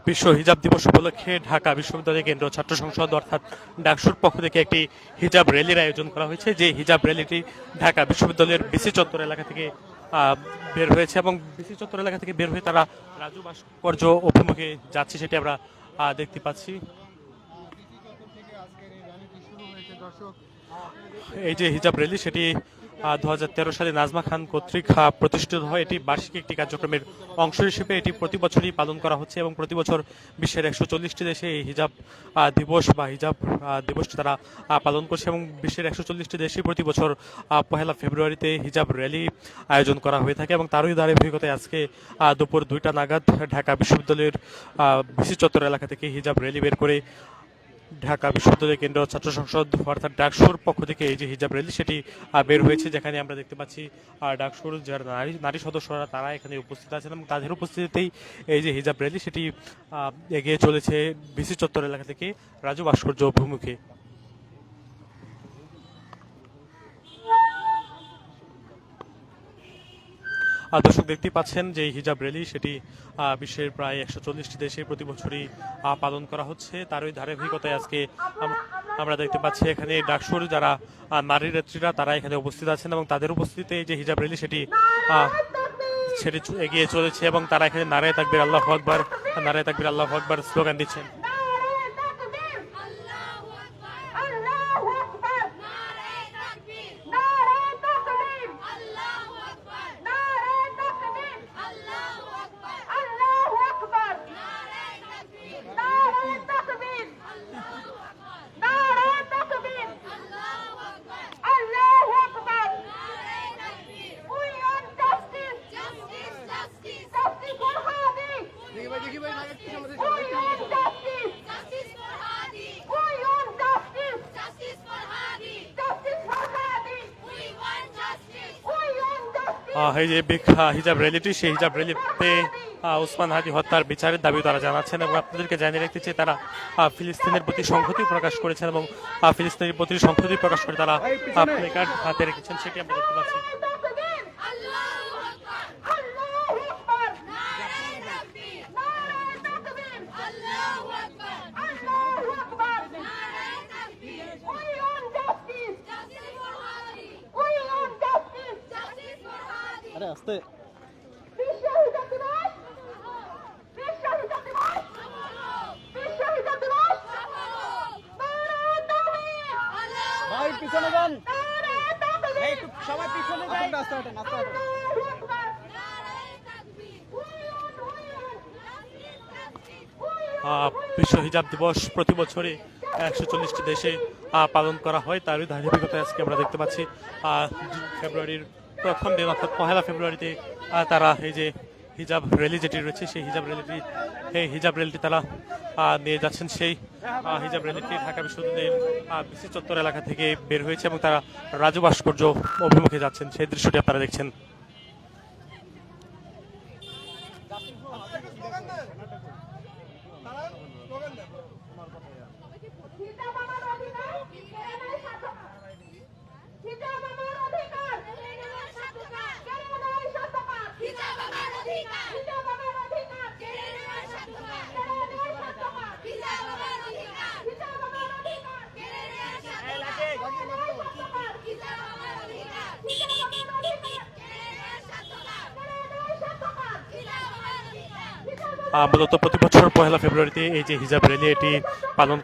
বিশ্ব হিজাব দিবস উপলক্ষে ঢাকা বিশ্ববিদ্যালয় কেন্দ্রীয় ছাত্র সংসদ অর্থাৎ ডাকসুর পক্ষ থেকে একটি হিজাব র্যালির আয়োজন করা হয়েছে। যে হিজাব র্যালিটি ঢাকা বিশ্ববিদ্যালয়ের বিসি চত্বর এলাকা থেকে বের হয়েছে এবং বিসি চত্বর এলাকা থেকে বের হয়ে তারা রাজু ভাস্কর্য অভিমুখে যাচ্ছে, সেটি আমরা দেখতে পাচ্ছি। এই যে হিজাব র্যালি সেটি 2013 সালে নাজমা খান কর্তৃক প্রতিষ্ঠিত হয়। এটি বার্ষিক একটি কার্যক্রমের অংশ হিসেবে এটি প্রতি বছরই পালন করা হচ্ছে এবং প্রতি বছর বিশ্বের 140টি দেশে এই হিজাব দিবস বা হিজাব দিবসটি তারা পালন করছে এবং বিশ্বের 140টি দেশে প্রতি বছর 1 ফেব্রুয়ারিতে হিজাব র্যালি আয়োজন করা হয়ে থাকে এবং তারই ধারাবাহিকতায় আজকে দুপুর 2টা নাগাদ ঢাকা বিশ্ববিদ্যালয়ের বিসি চত্বর এলাকা থেকে হিজাব র্যালি বের করে ঢাকা বিশ্ববিদ্যালয় কেন্দ্রীয় ছাত্র সংসদ অর্থাৎ ডাকসুর পক্ষ থেকে এই যে হিজাব র্যালি সেটি বের হয়েছে, যেখানে আমরা দেখতে পাচ্ছি ডাকসুর যারা নারী সদস্যরা তারা এখানে উপস্থিত আছেন এবং তাদের উপস্থিতিতেই এই যে হিজাব র্যালি সেটি এগিয়ে চলেছে বিসি চত্বর এলাকা থেকে রাজু ভাস্কর্য অভিমুখে। দর্শক দেখতে পাচ্ছেন যে হিজাব র্যালি সেটি বিশ্বের প্রায় 140টি দেশে প্রতি বছরই পালন করা হচ্ছে। তারই ধারাবাহিকতায় আজকে আমরা দেখতে পাচ্ছি এখানে ডাকসুর যারা নারী নেত্রীরা তারা এখানে উপস্থিত আছেন এবং তাদের উপস্থিতিতে যে হিজাব র্যালি সেটি এগিয়ে চলেছে এবং তারা এখানে নারায়ে তাকবীর আল্লাহু আকবার, নারায়ে তাকবীর আল্লাহু আকবার স্লোগান দিচ্ছেন। এই যে হিজাব র্যালিটি, সেই হিজাব র্যালিতে ওসমান হাদি হত্যার বিচারের দাবি তারা জানাচ্ছেন এবং আপনাদেরকে জানিয়ে রাখতে চাই তারা ফিলিস্তিনের প্রতি সংহতি প্রকাশ করেছেন এবং ফিলিস্তিনের প্রতি সংহতি প্রকাশ করে তারা প্লেকার্ড হাতে রেখেছেন, সেটি আমরা দেখতে পাচ্ছি। আস্তে ভাই পিছনে যান, সবাই পিছনে যান, রাস্তা হাঁটেন, রাস্তা হাঁটেন। বিশ্ব হিজাব দিবস প্রতি বছরই 140টি দেশে পালন করা হয়। তারই ধারাবাহিকতায় আজকে আমরা দেখতে পাচ্ছি ফেব্রুয়ারির প্রথম দিন অর্থাৎ 1 ফেব্রুয়ারিতে তারা এই যে হিজাব র্যালি যেটি রয়েছে সেই হিজাব র্যালিটি তারা নিয়ে যাচ্ছেন। সেই হিজাব র্যালিটি ঢাকা বিশ্ববিদ্যালয়ের বিসি চত্বর এলাকা থেকে বের হয়েছে এবং তারা রাজু ভাস্কর্য অভিমুখে যাচ্ছেন, সেই দৃশ্যটি আপনারা দেখছেন। মূলত প্রতি বছর 1 ফেব্রুয়ারিতে এই যে হিজাব র্যালি এটি পালন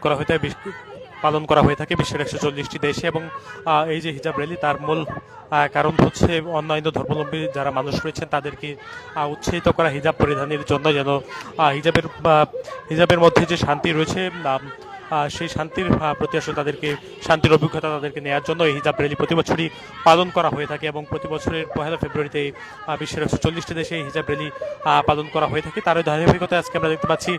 করা হয়ে থাকে বিশ্বের 140টি দেশে এবং এই যে হিজাব র্যালি তার মূল কারণ হচ্ছে অন্যান্য ধর্মাবলম্বী যারা মানুষ রয়েছেন তাদেরকে উৎসাহিত করা হিজাব পরিধানের জন্য, যেন হিজাবের মধ্যে যে শান্তি রয়েছে সেই শান্তির প্রতি আসলে তাদেরকে শান্তির অভিজ্ঞতা তাদেরকে নেওয়ার জন্য এই হিজাব র্যালি প্রতি বছরই পালন করা হয়ে থাকে এবং প্রতি বছরের 1 ফেব্রুয়ারিতে বিশ্বের 140টি দেশে এই হিজাব র্যালি পালন করা হয়ে থাকে। তারই ধারাবাহিকতায় আজকে আমরা দেখতে পাচ্ছি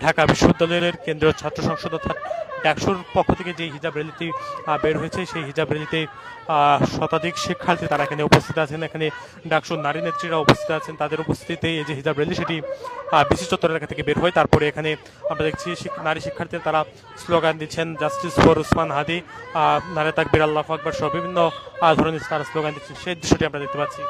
ঢাকা বিশ্ববিদ্যালয়ের কেন্দ্রীয় ছাত্র সংসদ অর্থাৎ ডাকসুর পক্ষ থেকে যে হিজাব র্যালিটি বের হয়েছে সেই হিজাব র্যালিতে শতাধিক শিক্ষার্থী তারা এখানে উপস্থিত আছেন। এখানে ডাকসুর নারী নেত্রীরা উপস্থিত আছেন, তাদের উপস্থিতিতে এই যে হিজাব র্যালি সেটি বিসি চত্বর এলাকা থেকে বের হয়। তারপরে এখানে আমরা দেখছি নারী শিক্ষার্থীরা তারা স্লোগান দিচ্ছেন জাস্টিস ফর ওসমান হাদি, নারায়ে তাকবীর আল্লাহু আকবার সহ বিভিন্ন ধরনের তারা স্লোগান দিচ্ছেন, সেই দৃশ্যটি আমরা দেখতে পাচ্ছি।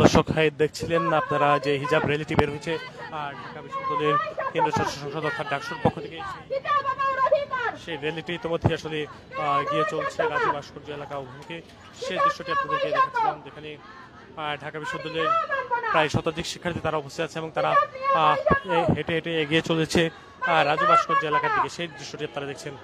দর্শক দেখছিলেন আপনারা যে হিজাব র্যালিটি বের হয়েছে ঢাকা বিশ্ববিদ্যালয়ের কেন্দ্রীয় ছাত্র সংসদ অর্থাৎ ডাকসুর পক্ষ থেকে সেই র্যালিটি ইতিমধ্যে আসলে গিয়ে চলছে রাজু ভাস্কর্য এলাকা অভিমুখে। সেই দৃশ্যটি আপনাদেরকে দেখাচ্ছিলাম, যেখানে ঢাকা বিশ্ববিদ্যালয়ের প্রায় শতাধিক শিক্ষার্থী তারা উপস্থিত আছে এবং তারা হেঁটে হেঁটে এগিয়ে চলেছে রাজু ভাস্কর্য এলাকার দিকে। সেই দৃশ্যটি আপনারা দেখছেন।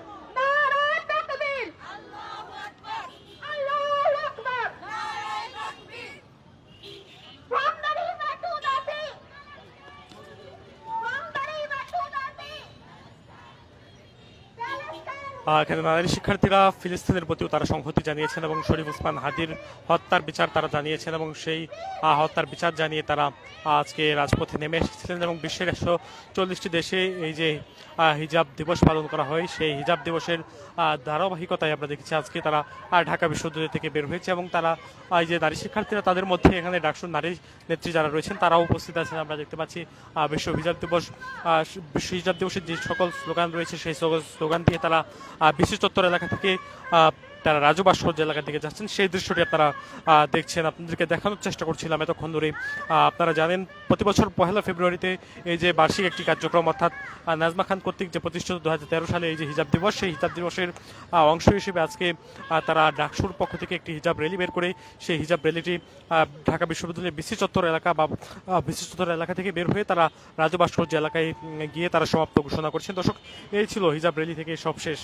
এখানে নারী শিক্ষার্থীরা ফিলিস্তিনের প্রতিও তারা সংহতি জানিয়েছেন এবং শরীফ ওসমান হাদির হত্যার বিচার তারা জানিয়েছেন এবং সেই হত্যার বিচার জানিয়ে তারা আজকে রাজপথে নেমে এসেছিলেন এবং বিশ্বের 140টি দেশে এই যে হিজাব দিবস পালন করা হয়, সেই হিজাব দিবসের ধারাবাহিকতায় আমরা দেখেছি আজকে তারা ঢাকা বিশ্ববিদ্যালয় থেকে বের হয়েছে এবং তারা এই যে নারী শিক্ষার্থীরা তাদের মধ্যে এখানে ডাকসুর নারী নেত্রী যারা রয়েছেন তারাও উপস্থিত আছেন। আমরা দেখতে পাচ্ছি বিশ্ব হিজাব দিবস, বিশ্ব হিজাব দিবসের যে সকল স্লোগান রয়েছে সেই সকল স্লোগান দিয়ে তারা বিশেষ চত্বর এলাকা থেকে তারা রাজু ভাস্কর্য এলাকার দিকে যাচ্ছেন। সেই দৃশ্যটি আপনারা দেখছেন, আপনাদেরকে দেখানোর চেষ্টা করছিলাম এতক্ষণ ধরে। আপনারা জানেন প্রতি বছর 1 ফেব্রুয়ারিতে এই যে বার্ষিক একটি কার্যক্রম অর্থাৎ নাজমা খান কর্তৃক যে প্রতিষ্ঠিত 2013 সালে এই যে হিজাব দিবস, সেই হিজাব দিবসের অংশ হিসেবে আজকে তারা ডাকসুর পক্ষ থেকে একটি হিজাব র্যালি বের করে সেই হিজাব র্যালিটি ঢাকা বিশ্ববিদ্যালয়ের বিসি চত্বর এলাকা বা বিসি চত্বর এলাকা থেকে বের হয়ে তারা রাজু ভাস্কর্য এলাকায় গিয়ে তারা সমাপ্ত ঘোষণা করছেন। দর্শক, এই ছিল হিজাব র্যালি থেকে সবশেষ।